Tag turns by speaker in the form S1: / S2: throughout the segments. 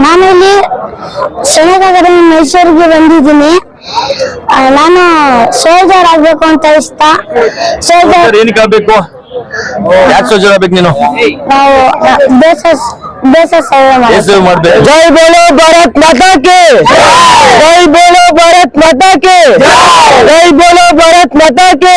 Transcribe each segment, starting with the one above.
S1: ನಾನು ಇಲ್ಲಿ ಸೈನಿಕ ಅಕಾಡೆಮಿ ಮೈಸೂರಿಗೆ ಬಂದಿದ್ದೀನಿ. ನಾನು ಸೋಲ್ಜರ್ ಆಗ್ಬೇಕು ಅಂತ ಇಷ್ಟ. ಸೋಲ್ಜರ್
S2: ಏನಕ್ಕೆ ಆಗ್ಬೇಕು? ಯಾಕೆ ಸೋಲ್ಜರ್ ಆಗ್ಬೇಕು ನೀನು?
S1: ನಾವು ದೇಶ ಸೇವೆ
S2: ಮಾಡ್ಬೇಕು.
S3: जय बोलो भारत माता के, जय बोलो भारत माता के, जय बोलो भारत माता के,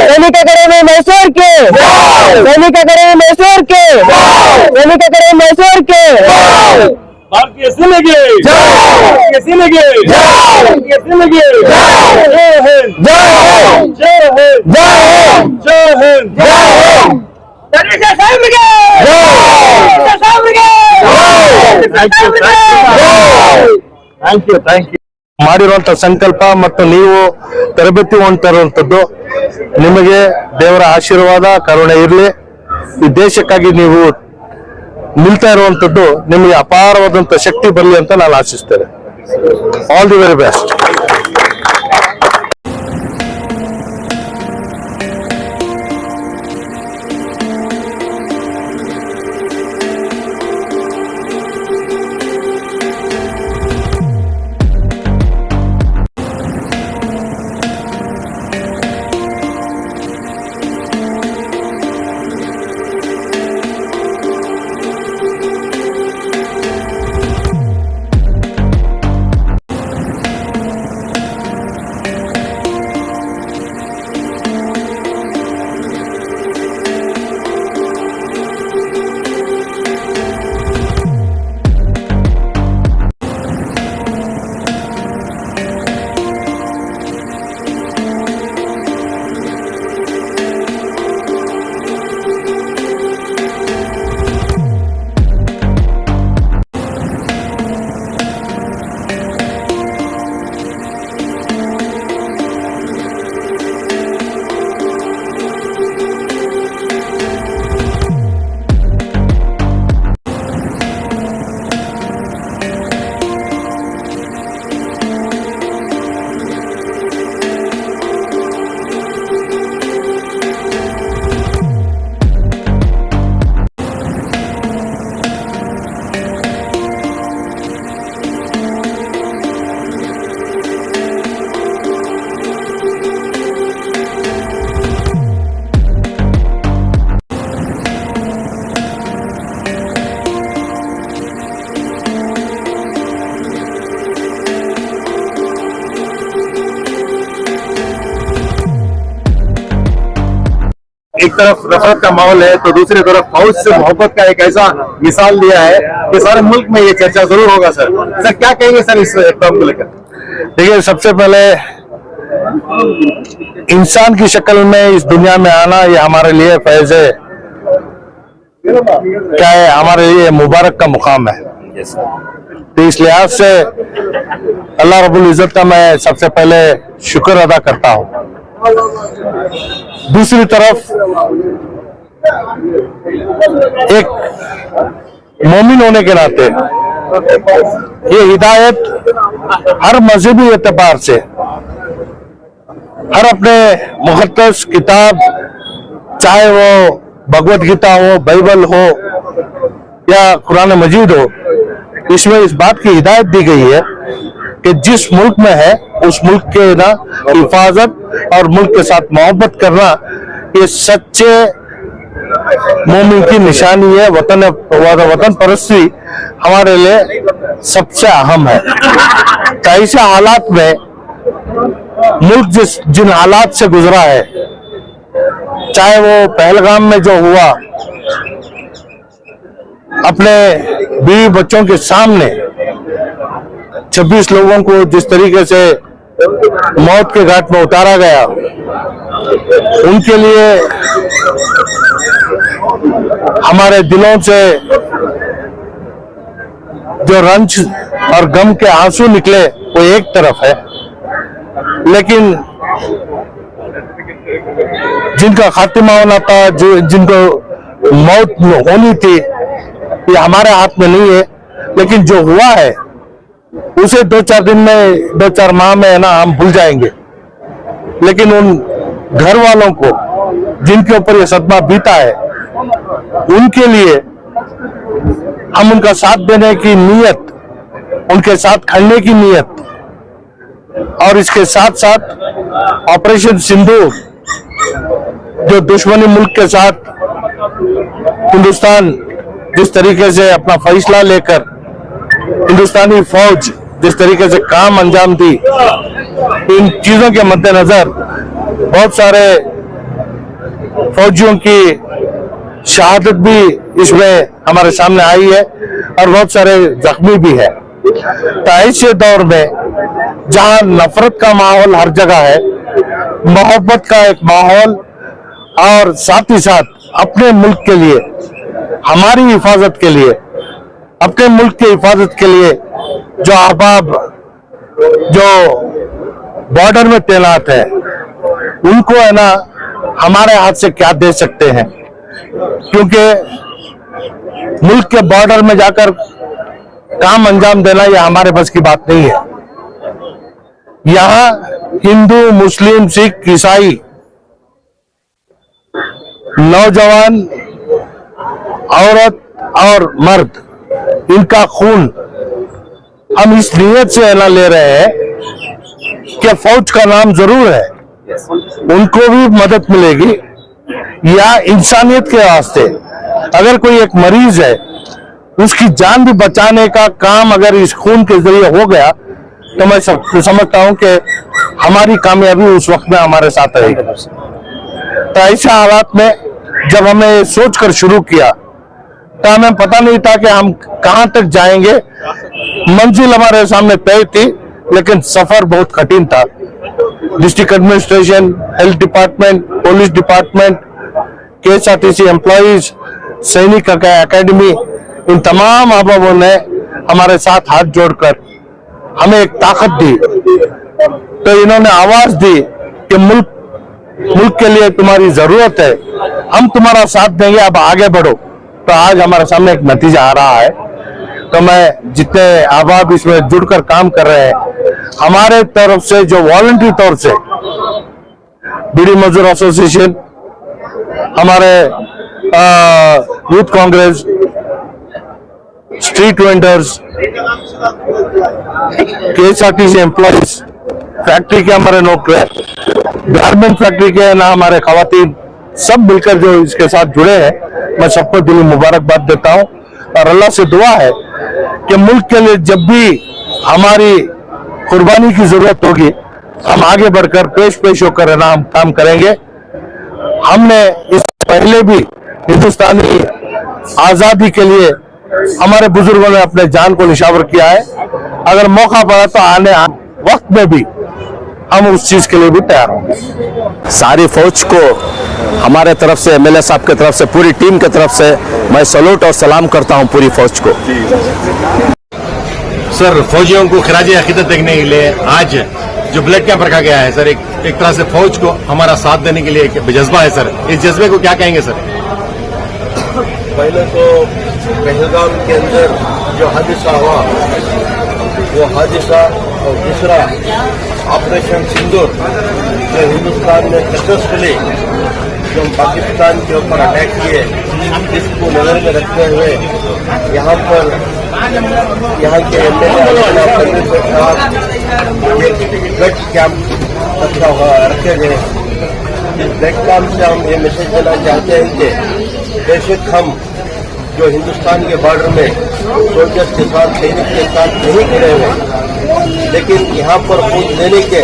S3: सैनिक अकादमी मैसूर के, सैनिक अकादमी मैसूर के, सैनिक अकादमी मैसूर के।
S2: भारतीय सेना की जय, भारतीय सेना की जय, भारतीय सेना की जय। जय हिंद,
S3: जय हिंद,
S2: जय हिंद,
S3: जय हिंद,
S2: जय हिंद,
S3: जय हिंद।
S2: Thank you. ಮಾಡಿರುವಂತ ಸಂಕಲ್ಪ ಮತ್ತು ನೀವು ತರಬೇತಿ ಹೊಂದ್ತಾ ಇರುವಂತದ್ದು, ನಿಮಗೆ ದೇವರ ಆಶೀರ್ವಾದ ಕರುಣೆ ಇರಲಿ. ಈ ದೇಶಕ್ಕಾಗಿ ನೀವು ನಿಲ್ತಾ ಇರುವಂತದ್ದು ನಿಮಗೆ ಅಪಾರವಾದಂತ ಶಕ್ತಿ ಬರಲಿ ಅಂತ ನಾನು ಆಶಿಸ್ತೇನೆ. All the very best. एक तरफ नफरत का माहौल है तो दूसरी तरफ फौज से मोहब्बत का एक ऐसा मिसाल दिया है कि सारे मुल्क में ये चर्चा जरूर होगा। सर क्या कहेंगे सर इस प्रोग्राम को लेकर? देखिए, सबसे पहले इंसान की शक्ल में इस दुनिया में आना ये हमारे लिए फैज है, क्या है, हमारे लिए मुबारक का मुकाम है। तो इस लिहाज से अल्लाह रब्बुल इज्जत का मैं सबसे पहले शुक्र अदा करता हूँ। दूसरी तरफ एक मोमिन होने के नाते ये हिदायत हर मजहबी एतबार से, हर अपने मुक़द्दस किताब, चाहे वो भगवत गीता हो, बाइबल हो या कुरान मजीद हो, इसमें इस बात की हिदायत दी गई है कि जिस मुल्क में है उस मुल्क के ना हिफाजत और मुल्क के साथ मोहब्बत करना ये सच्चे मोमिन की निशानी है। वतन परस्ती हमारे लिए सबसे अहम है। ऐसे हालात में मुल्क जिन हालात से गुजरा है, चाहे वो पहलगाम में जो हुआ, अपने बीवी बच्चों के सामने 26 लोगों को जिस तरीके से मौत के घाट में उतारा गया, उनके लिए हमारे दिलों से जो रंज और गम के आंसू निकले वो एक तरफ है, लेकिन जिनका खात्मा होना था, जिनको मौत होनी थी, ये हमारे हाथ में नहीं है। लेकिन जो हुआ है उसे 2-4 दिन में, 2-4 माह में है ना हम भूल जाएंगे। लेकिन उन घर वालों को जिनके ऊपर ये सदमा बीता है, उनके लिए हम उनका साथ देने की नीयत, उनके साथ खड़ने की नीयत, और इसके साथ साथ ऑपरेशन सिंदूर जो दुश्मनी मुल्क के साथ हिंदुस्तान जिस तरीके से अपना फैसला लेकर हिंदुस्तानी फौज जिस तरीके से काम अंजाम दी, इन चीजों के मद्देनजर बहुत सारे फौजियों की शहादत भी इसमें हमारे सामने आई है और बहुत सारे जख्मी भी है। तो ऐसे दौर में जहां नफरत का माहौल हर जगह है, मोहब्बत का एक माहौल और साथ ही साथ अपने मुल्क के लिए, हमारी हिफाजत के लिए, अपने मुल्क की हिफाजत के लिए जो अहबाब जो बॉर्डर में तैनात है, उनको है ना हमारे हाथ से क्या दे सकते हैं, क्योंकि मुल्क के बॉर्डर में जाकर काम अंजाम देना यह हमारे बस की बात नहीं है। यहां हिंदू, मुस्लिम, सिख, ईसाई, नौजवान, औरत और मर्द, इनका खून हम इस नीयत से ना ले रहे हैं कि फौज का नाम जरूर है, उनको भी मदद मिलेगी, या इंसानियत के वास्ते अगर कोई एक मरीज है उसकी जान भी बचाने का काम अगर इस खून के जरिए हो गया तो मैं समझता हूं कि हमारी कामयाबी उस वक्त में हमारे साथ रहेगी। तो ऐसे हालात में जब हमने ये सोचकर शुरू किया तो हमें पता नहीं था कि हम कहां तक जाएंगे। मंजिल हमारे सामने तय थी, लेकिन सफर बहुत कठिन था। District administration, health department, police department, KSRTC employees, सैनिक एकेडमी, इन तमाम अहबाबों ने हमारे साथ हाथ जोड़कर हमें एक ताकत दी। तो इन्होंने आवाज दी कि मुल्क के लिए तुम्हारी जरूरत है, हम तुम्हारा साथ देंगे, अब आगे बढ़ो। तो आज हमारे सामने एक नतीजा आ रहा है। तो मैं जितने अहबाब इसमें जुड़कर काम कर रहे हैं, हमारे तरफ से जो वॉलंटरी तौर से बीड़ी मजदूर एसोसिएशन, हमारे youth Congress, street vendors, KSRTC employees, factory के हमारे नौकर, गारमेंट फैक्ट्री के ना हमारे खवातीन, सब मिलकर जो इसके साथ जुड़े हैं, मैं सबको दिली मुबारकबाद देता हूं। और अल्लाह से दुआ है कि मुल्क के लिए जब भी हमारी कुर्बानी की जरूरत होगी, हम आगे बढ़कर पेश होकर है ना हम काम करेंगे। हमने इस पहले भी हिंदुस्तानी आजादी के लिए हमारे बुजुर्गों ने अपने जान को निशावर किया है। अगर मौका पड़ा तो आने वक्त में भी हम उस चीज के लिए भी तैयार होंगे।
S4: सारी फौज को हमारे तरफ से, MLA साहब की तरफ से, पूरी टीम की तरफ से मैं सैल्यूट और सलाम करता हूं पूरी फौज को।
S5: सर, फौजियों को खिराज अकीदत देखने के लिए आज जो ब्लड कैंप रखा गया है सर, एक तरह से फौज को हमारा साथ देने के लिए एक जज्बा है सर, इस जज्बे को क्या कहेंगे सर?
S6: पहले तो पहलगाम के अंदर जो हादसा हुआ वो हादसा, और दूसरा ऑपरेशन सिंदूर जो हिंदुस्तान ने सक्सेसफुली जो पाकिस्तान के ऊपर अटैक किए, इसको नजर में रखते हुए यहाँ पर यहाँ के MLA ब्लड कैंप रखे गए। इस ब्लड कैंप से हम ये मैसेज देना चाहते हैं कि बेशक हम जो हिंदुस्तान के बॉर्डर में सोल्जर्स के साथ, सैनिक के साथ नहीं खड़े हुए, लेकिन यहाँ पर खून देने के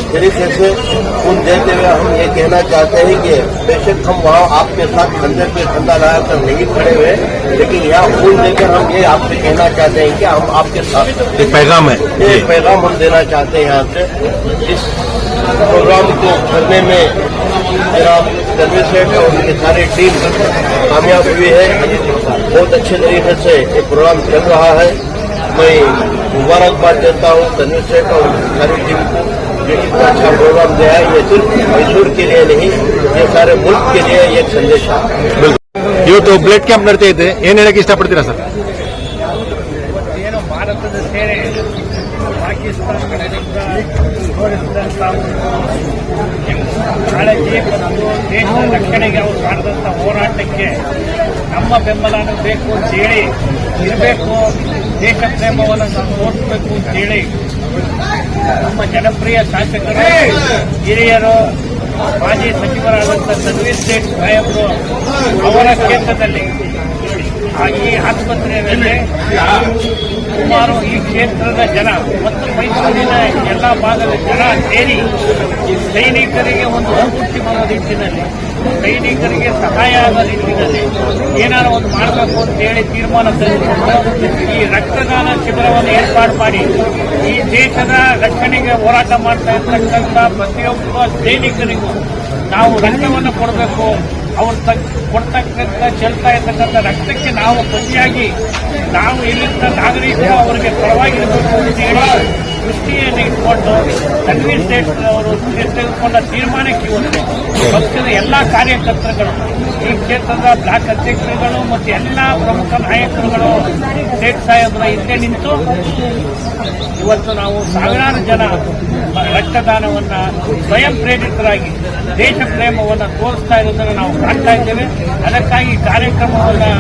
S6: तरीके से खून देते हुए हम ये कहना चाहते हैं कि बेशक हम वहाँ आपके साथ खंजर पे खंदा लगाकर नहीं खड़े हुए, लेकिन यहाँ खून देकर हम ये आपसे कहना चाहते हैं कि हम आपके साथ।
S5: एक पैगाम है,
S6: एक पैगाम हम देना चाहते हैं यहाँ से। इस प्रोग्राम को करने में जनाब तनवीर सेठ और उनकी सारी टीम कामयाब हुई है। बहुत अच्छे तरीके से ये प्रोग्राम चल रहा है। मैं मुबारकबाद देता हूँ तनवीर सेठ और उनकी सारी टीम को, जो इतना अच्छा प्रोग्राम दिया है। ये सिर्फ मैसूर के लिए नहीं, ये सारे मुल्क के लिए एक संदेश है।
S5: ಇವತ್ತು ಬ್ಲಡ್ ಕ್ಯಾಂಪ್ ನಡೀತಾ ಇದೆ, ಏನ್ ಹೇಳಕ್ಕೆ ಇಷ್ಟಪಡ್ತೀರಾ ಸರ್?
S7: ಏನು ಭಾರತದ ಸೇನೆ ಪಾಕಿಸ್ತಾನ ಕಡೆಯಿಂದ ತೋರಿಸಿದಂಥ ಕಾಳಜಿ ಮತ್ತು ದೇಶದ ರಕ್ಷಣೆಗೆ ಅವರು ಮಾಡಿದಂಥ ಹೋರಾಟಕ್ಕೆ ನಮ್ಮ ಬೆಂಬಲನೂ ಬೇಕು ಅಂತೇಳಿ ಇರಬೇಕು, ದೇಶ ಪ್ರೇಮವನ್ನು ನಾವು ತೋರಿಸಬೇಕು ಅಂತೇಳಿ ನಮ್ಮ ಜನಪ್ರಿಯ ಶಾಸಕರು, ಹಿರಿಯರು, ಮಾಜಿ ಸಚಿವರಾದಂಥ ತನ್ವೀರ್ ಸೇಠ್ ಸಾಹೇಬರು ಅವರ ಕ್ಷೇತ್ರದಲ್ಲಿ ಈ ಆಸ್ಪತ್ರೆಯಲ್ಲಿ ಸುಮಾರು ಈ ಕ್ಷೇತ್ರದ ಜನ ಮತ್ತು ಮೈಸೂರಿನ ಎಲ್ಲ ಭಾಗದ ಜನ ಸೇರಿ ಸೈನಿಕರಿಗೆ ಒಂದು ಸ್ಫೂರ್ತಿ ಬರೋ ನಿಟ್ಟಿನಲ್ಲಿ, ಸೈನಿಕರಿಗೆ ಸಹಾಯ ಆಗೋ ನಿಟ್ಟಿನಲ್ಲಿ ಏನಾದ್ರು ಒಂದು ಮಾಡಬೇಕು ಅಂತ ಹೇಳಿ ತೀರ್ಮಾನ ತೆಗೆದುಕೊಂಡು ಈ ರಕ್ತದಾನ ಶಿಬಿರವನ್ನು ಏರ್ಪಾಡು ಮಾಡಿ ಈ ದೇಶದ ರಕ್ಷಣೆಗೆ ಹೋರಾಟ ಮಾಡ್ತಾ ಇರ್ತಕ್ಕಂಥ ಪ್ರತಿಯೊಬ್ಬ ಸೈನಿಕರಿಗೂ ನಾವು ರಕ್ತವನ್ನು ಕೊಡಬೇಕು. ಅವ್ರು ಕೊಡ್ತಕ್ಕಂಥ ಚೆಲ್ತಾ ಇರ್ತಕ್ಕಂಥ ರಕ್ತಕ್ಕೆ ನಾವು ಪ್ರತಿಯಾಗಿ ನಾವು ಇಲ್ಲಿಂದ ನಾಗರಿಕರು ಅವರಿಗೆ ಪರವಾಗಿರಬೇಕು ಅಂತ ಹೇಳಿ ದೃಷ್ಟಿಯನ್ನು ಇಟ್ಕೊಂಡು ತನ್ವೀರ್ ಸೇಠ್ ಅವರು ತೆಗೆದುಕೊಂಡ ತೀರ್ಮಾನಕ್ಕೆ ಇವತ್ತು ಪಕ್ಷದ ಎಲ್ಲ ಕಾರ್ಯಕರ್ತರುಗಳು, ಈ ಕ್ಷೇತ್ರದ ಬ್ಲಾಕ್ ಅಧ್ಯಕ್ಷರುಗಳು ಮತ್ತು ಎಲ್ಲ ಪ್ರಮುಖ ನಾಯಕರುಗಳು ಸೇಠ್ ಸಾಹೇಬರ ಹಿಂದೆ ನಿಂತು ಇವತ್ತು ನಾವು ಸಾವಿರಾರು ಜನ ರಕ್ತದಾನವನ್ನು ಸ್ವಯಂ ಪ್ರೇರಿತರಾಗಿ ದೇಶ ಪ್ರೇಮವನ್ನು ತೋರಿಸ್ತಾ ಇರೋದನ್ನು ನಾವು ಕಾಣ್ತಾ ಇದ್ದೇವೆ. ಅದಕ್ಕಾಗಿ ಕಾರ್ಯಕ್ರಮವನ್ನು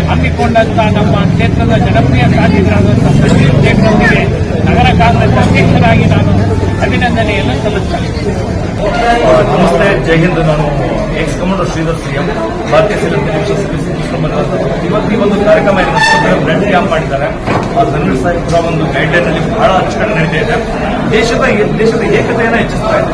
S7: ಹಮ್ಮಿಕೊಂಡಂತ ನಮ್ಮ ಕ್ಷೇತ್ರದ ಜನಪ್ರಿಯ ಶಾಸಕರಾದಂಥ ತನ್ವೀರ್ ಸೇಠ್ ಅವರಿಗೆ ನಗರ ಕಾಂಗ್ರೆಸ್ ಅಧ್ಯಕ್ಷರಾಗಿ ನಾನು ಅಭಿನಂದನೆಯನ್ನು ಸಲ್ಲಿಸ್ತೇನೆ.
S8: ನಮಸ್ತೆ, ಜೈ ಹಿಂದ್. ನಾನು ಎಕ್ಸ್ ಕಮಾಂಡರ್ ಶ್ರೀಧರ್ ಸಿಎಂ, ಭಾರತೀಯ ಸೇನಾ ಇವತ್ತು ಈ ಒಂದು ಕಾರ್ಯಕ್ರಮ ಬ್ಲಡ್ ಕ್ಯಾಂಪ್ ಮಾಡಿದ್ದಾರೆ. ತನ್ವೀರ್ ಸಾಹೇಬ್ ಕೂಡ ಒಂದು ಗೈಡ್ಲೈನ್ ಅಲ್ಲಿ ಬಹಳ ಅಚ್ಚುಕಟ್ಟು ನಡೀತಾ ಇದೆ. ದೇಶದ ಏಕತೆಯನ್ನು ಹೆಚ್ಚಿಸ್ತಾ ಇದೆ.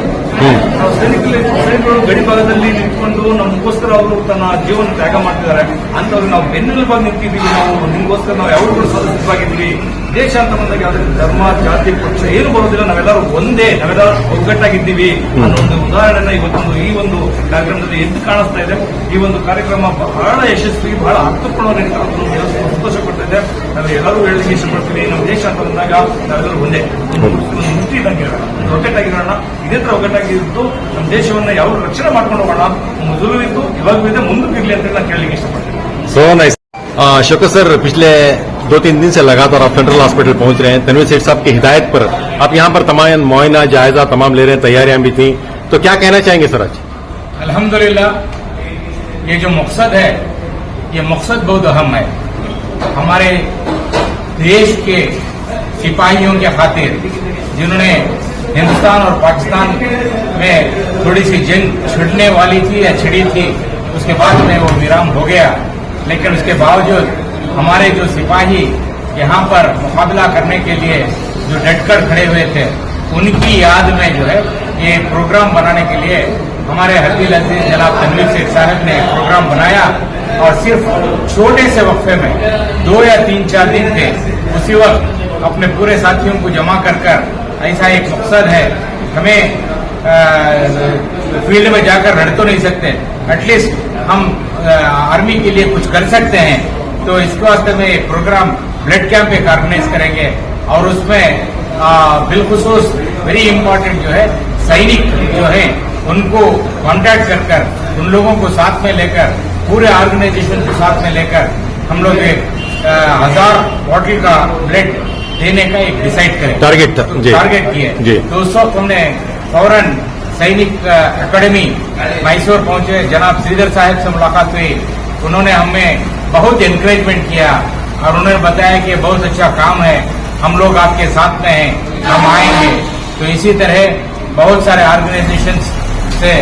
S8: ಸೈನಿಕರು ಗಡಿ ಭಾಗದಲ್ಲಿ ನಿಂತ್ಕೊಂಡು ನಮಗೋಸ್ಕರ ಅವರು ತನ್ನ ಜೀವನ ತ್ಯಾಗ ಮಾಡ್ತಿದ್ದಾರೆ. ಅಂತವ್ರು ನಾವು ಬೆನ್ನೆಲುಬಾಗಿ ನಿಂತಿದ್ದೀವಿ. ನಾವು ನಿಮಗೋಸ್ಕರ ನಾವು ಯಾವಾಗಲೂ ಸದಸ್ಯರಾಗಿದ್ದೀವಿ. ದೇಶ ಅಂತ ಬಂದಾಗ ಯಾವುದೇ ಧರ್ಮ, ಜಾತಿ, ಪಕ್ಷ ಏನು ಬರೋದಿಲ್ಲ, ನಾವೆಲ್ಲರೂ ಒಂದೇ, ನಾವೆಲ್ಲರೂ ಒಗ್ಗಟ್ಟಾಗಿದ್ದೀವಿ ಅನ್ನೋ ಒಂದು ಉದಾಹರಣೆನ ಇವತ್ತೊಂದು ಈ ಒಂದು ಕಾರ್ಯಕ್ರಮದಲ್ಲಿ ಎದ್ದು ಕಾಣಿಸ್ತಾ ಇದೆ. ಈ ಒಂದು ಕಾರ್ಯಕ್ರಮ ಬಹಳ ಯಶಸ್ವಿ, ಬಹಳ ಅರ್ಥಪೂರ್ಣವಾಗಿ ಸಂತೋಷ ಪಡ್ತಿದೆ. ನಾವು ಎಲ್ಲರೂ ಹೇಳಲಿಕ್ಕೆ ಇಷ್ಟಪಡ್ತೀವಿ, ನಮ್ಮ ದೇಶ ಅಂತ ಬಂದಾಗ ನಾವೆಲ್ಲರೂ ಒಂದೇ, ಒಂದು ಮುಕ್ತಿ ಇದ್ದಂಗೆ ಒಗ್ಗಟ್ಟಾಗಿರೋಣ. ಇದೇ ತರ ಒಗ್ಗಟ್ಟಾಗಿದ್ದು ನಮ್ಮ ದೇಶವನ್ನ ಯಾವ ರಕ್ಷಣೆ ಮಾಡ್ಕೊಂಡು ಹೋಗೋಣ. ಮೊದಲು ಇದ್ದು ಇವಾಗೂ ಇದೆ, ಮುಂದಕ್ಕೆ ಇರಲಿ ಅಂತ ನಾನು ಕೇಳಲಿಕ್ಕೆ ಇಷ್ಟಪಡ್ತೀನಿ.
S5: So nice. शौकत सर, पिछले 2-3 दिन से लगातार आप सेंट्रल हॉस्पिटल पहुंच रहे हैं। तन्वीर सेठ साहब की हिदायत पर आप यहां पर तमाम मुआयना, जायजा तमाम ले रहे हैं, तैयारियां भी थी, तो क्या कहना चाहेंगे सर आज?
S9: अल्हम्दुलिल्लाह, ये जो मकसद है, ये मकसद बहुत अहम है। हमारे देश के सिपाहियों के खातिर, जिन्होंने हिंदुस्तान और पाकिस्तान में थोड़ी सी जंग छिड़ने वाली थी या छिड़ी थी, उसके बाद में वो विराम हो गया, लेकिन उसके बावजूद हमारे जो सिपाही यहाँ पर मुकाबला करने के लिए जो डटकर खड़े हुए थे, उनकी याद में जो है ये प्रोग्राम बनाने के लिए हमारे हरदिल अजीज जनाब तन्वीर सेठ साहब ने प्रोग्राम बनाया। और सिर्फ छोटे से वक्फे में 2 या 3-4 दिन थे, उसी वक्त अपने पूरे साथियों को जमा कर ऐसा एक मकसद है। हमें फील्ड में जाकर लड़ तो नहीं सकते, एटलीस्ट हम आर्मी के लिए कुछ कर सकते हैं। तो इसके वास्ते में एक प्रोग्राम ब्लड कैंप एक ऑर्गेनाइज करेंगे और उसमें बिलखुसूस वेरी इम्पोर्टेंट जो है सैनिक जो है उनको कांटेक्ट कर उन लोगों को साथ में लेकर, पूरे ऑर्गेनाइजेशन को साथ में लेकर हम लोग एक 1000 बॉटल का ब्लड देने का एक डिसाइड करें, टारगेट किए। तो उस वक्त हमने फौरन सैनिक एकेडमी मैसूर पहुंचे, जनाब श्रीधर साहब से मुलाकात हुई। उन्होंने हमें बहुत एनकरेजमेंट किया और उन्होंने बताया कि बहुत अच्छा काम है, हम लोग आपके साथ में हैं, हम आएंगे। तो इसी तरह बहुत सारे ऑर्गेनाइजेशंस से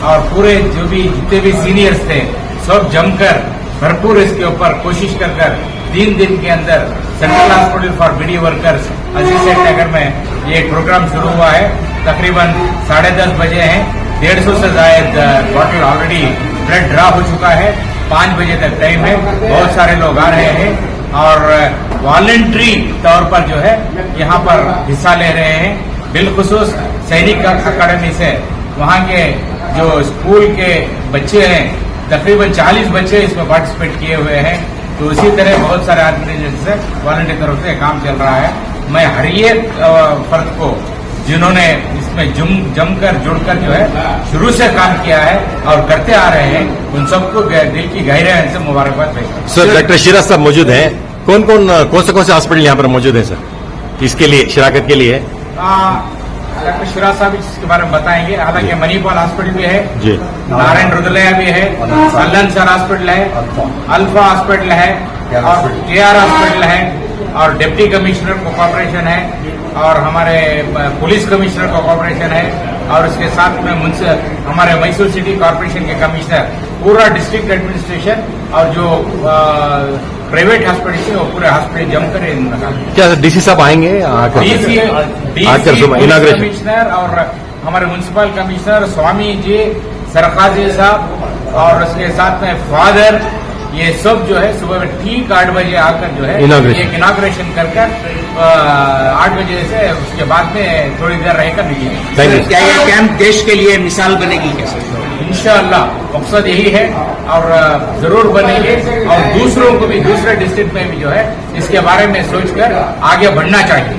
S9: और पूरे जो भी जितने भी सीनियर्स थे सब जमकर भरपूर इसके ऊपर कोशिश कर 3 दिन के अंदर central hospital for BD workers Aziz Seth Nagar में ये प्रोग्राम शुरू हुआ है। तकरीबन 10:30 बजे हैं, 150 से ज्यादा बॉटल ऑलरेडी ब्लड ड्रा हो चुका है। 5 बजे तक टाइम है, बहुत सारे लोग आ रहे हैं और वॉलंटरी तौर पर जो है यहाँ पर हिस्सा ले रहे हैं। बिलखुसूस सैनिक अकादमी से वहाँ के जो स्कूल के बच्चे हैं, तकरीबन 40 बच्चे इसमें पार्टिसिपेट किए हुए हैं। तो उसी तरह बहुत सारे ऑर्गेनाइजेशन से वॉलंटियर तरफ से काम चल रहा है। मैं हर एक फर्द को जिन्होंने इसमें जमकर जुड़कर जो है शुरू से काम किया है और करते आ रहे हैं, उन सबको दिल की गहराई से मुबारकबाद भेजता हूं।
S5: सर, डॉक्टर शिराज साहब मौजूद हैं, कौन से हॉस्पिटल यहाँ पर मौजूद हैं सर इसके लिए शिराकत के लिए?
S9: डॉक्टर शिवराज साहब इसके बारे में बताएंगे। हालांकि मणिपाल हॉस्पिटल भी है,
S5: जी,
S9: नारायण रुद्रलया भी है, कल्याण सर हॉस्पिटल है, अल्फा हॉस्पिटल है, और केआर हॉस्पिटल है, और डिप्टी कमिश्नर को कॉर्पोरेशन है, और हमारे पुलिस कमिश्नर को कॉर्पोरेशन है, और उसके साथ में हमारे मैसूर सिटी कॉर्पोरेशन के कमिश्नर, पूरा डिस्ट्रिक्ट एडमिनिस्ट्रेशन और जो प्राइवेट हॉस्पिटल है वो पूरे हॉस्पिटल जमकर
S5: क्या डीसी साहब आएंगे
S9: डीसी
S5: इनाग्रेशन?
S9: कमिश्नर और हमारे म्युनिसिपल कमिश्नर स्वामी जी, सरखाजी साहब और उसके साथ में फादर, ये सब जो है सुबह में ठीक 8 बजे आकर जो है एक इनाग्रेशन कर 8 बजे से उसके बाद में थोड़ी देर रहकर निकलेंगे।
S3: क्या ये कैंप देश के लिए मिसाल बनेगी कैसे?
S9: इंशाअल्लाह मकसद यही है और जरूर बनेंगे, और दूसरों को भी दूसरे डिस्ट्रिक्ट में भी जो है इसके बारे में सोचकर आगे बढ़ना चाहिए।